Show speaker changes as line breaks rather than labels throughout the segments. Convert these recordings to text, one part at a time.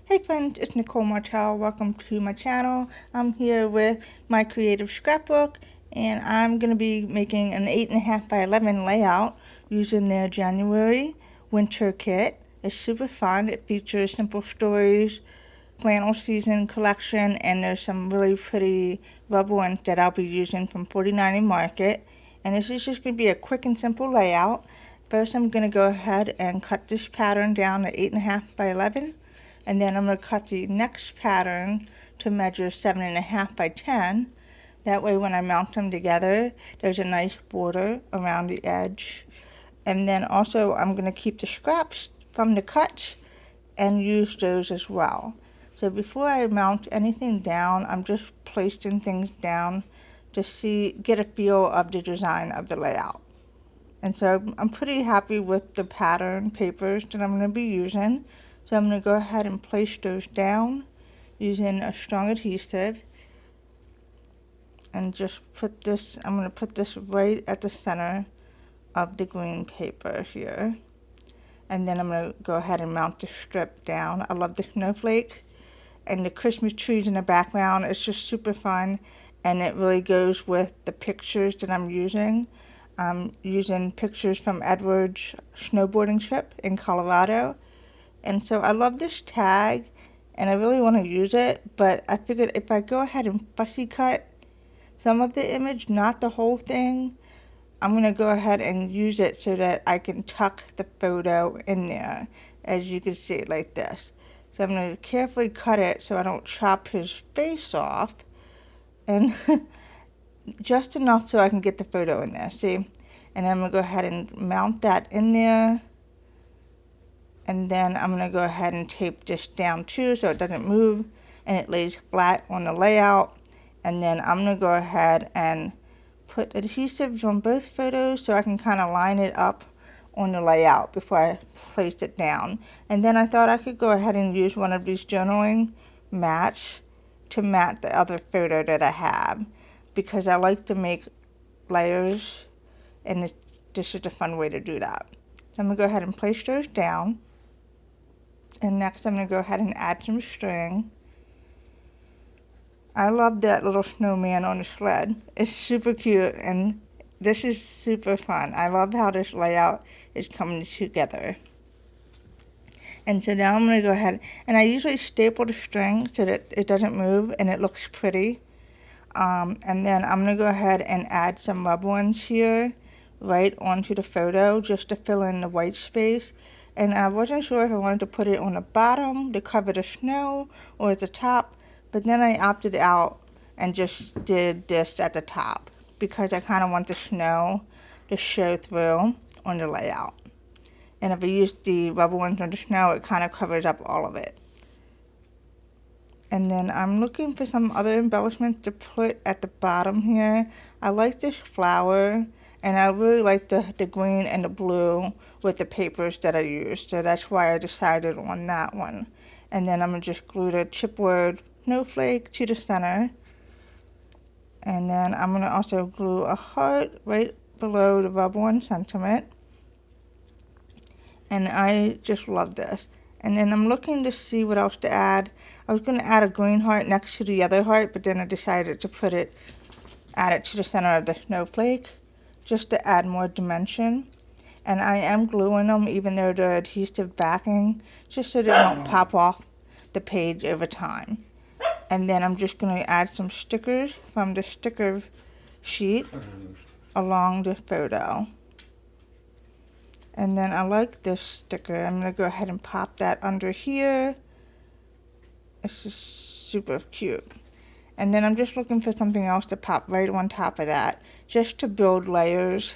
Hey friends, it's Nicole Martel. Welcome to my channel. I'm here with My Creative Scrapbook, and I'm going to be making an 8.5 by 11 layout using their January winter kit. It's super fun. It features simple stories, flannel season collection, and there's some really pretty rubber ones that I'll be using from 49 Market. And this is just going to be a quick and simple layout. First, I'm going to go ahead and cut this pattern down to 8.5 by 11. And then I'm going to cut the next pattern to measure 7.5 by 10. That way when I mount them together, there's a nice border around the edge. And then also I'm going to keep the scraps from the cuts and use those as well. So before I mount anything down, I'm just placing things down to get a feel of the design of the layout. And so I'm pretty happy with the pattern papers that I'm going to be using. So I'm going to go ahead and place those down using a strong adhesive. And just I'm going to put this right at the center of the green paper here. And then I'm going to go ahead and mount the strip down. I love the snowflakes and the Christmas trees in the background. It's just super fun, and it really goes with the pictures that I'm using. I'm using pictures from Edward's snowboarding trip in Colorado. And so I love this tag, and I really want to use it, but I figured if I go ahead and fussy cut some of the image, not the whole thing, I'm going to go ahead and use it so that I can tuck the photo in there, as you can see, like this. So I'm going to carefully cut it so I don't chop his face off, and just enough so I can get the photo in there, see? And I'm going to go ahead and mount that in there. And then I'm going to go ahead and tape this down too so it doesn't move and it lays flat on the layout. And then I'm going to go ahead and put adhesives on both photos so I can kind of line it up on the layout before I place it down. And then I thought I could go ahead and use one of these journaling mats to mat the other photo that I have, because I like to make layers, and this is a fun way to do that. So I'm going to go ahead and place those down. And next I'm going to go ahead and add some string. I love that little snowman on the sled. It's super cute, and this is super fun. I love how this layout is coming together. And so now I'm going to go ahead, and I usually staple the string so that it doesn't move and it looks pretty. And then I'm going to go ahead and add some rubber ones here right onto the photo just to fill in the white space. And I wasn't sure if I wanted to put it on the bottom to cover the snow or at the top, but then I opted out and just did this at the top because I kind of want the snow to show through on the layout. And if I use the rubber ones on the snow, it kind of covers up all of it. And then I'm looking for some other embellishments to put at the bottom here. I like this flower, and I really like the green and the blue with the papers that I used. So that's why I decided on that one. And then I'm going to just glue the chipboard snowflake to the center. And then I'm going to also glue a heart right below the rubber one sentiment. And I just love this. And then I'm looking to see what else to add. I was going to add a green heart next to the other heart, but then I decided to add it to the center of the snowflake, just to add more dimension. And I am gluing them even though they're adhesive backing, just so they don't pop off the page over time. And then I'm just going to add some stickers from the sticker sheet along the photo. And then I like this sticker. I'm going to go ahead and pop that under here. It's just super cute. And then I'm just looking for something else to pop right on top of that, just to build layers,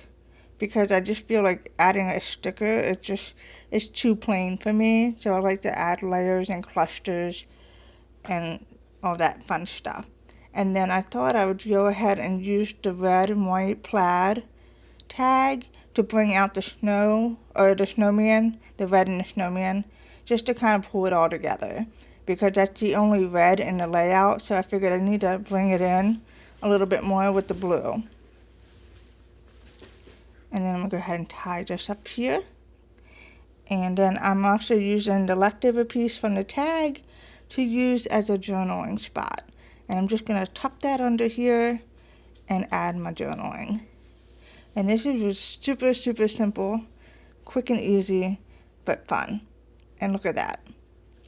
because I just feel like adding a sticker, it's too plain for me. So I like to add layers and clusters and all that fun stuff. And then I thought I would go ahead and use the red and white plaid tag to bring out the snow, or the snowman, the red and the snowman, just to kind of pull it all together, because that's the only red in the layout. So I figured I need to bring it in a little bit more with the blue. And then I'm going to go ahead and tie this up here. And then I'm also using the leftover piece from the tag to use as a journaling spot. And I'm just going to tuck that under here and add my journaling. And this is just super, super simple, quick and easy, but fun. And look at that.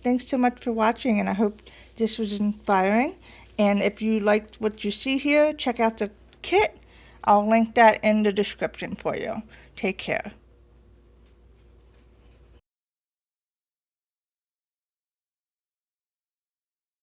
Thanks so much for watching, and I hope this was inspiring. And if you liked what you see here, check out the kit. I'll link that in the description for you. Take care.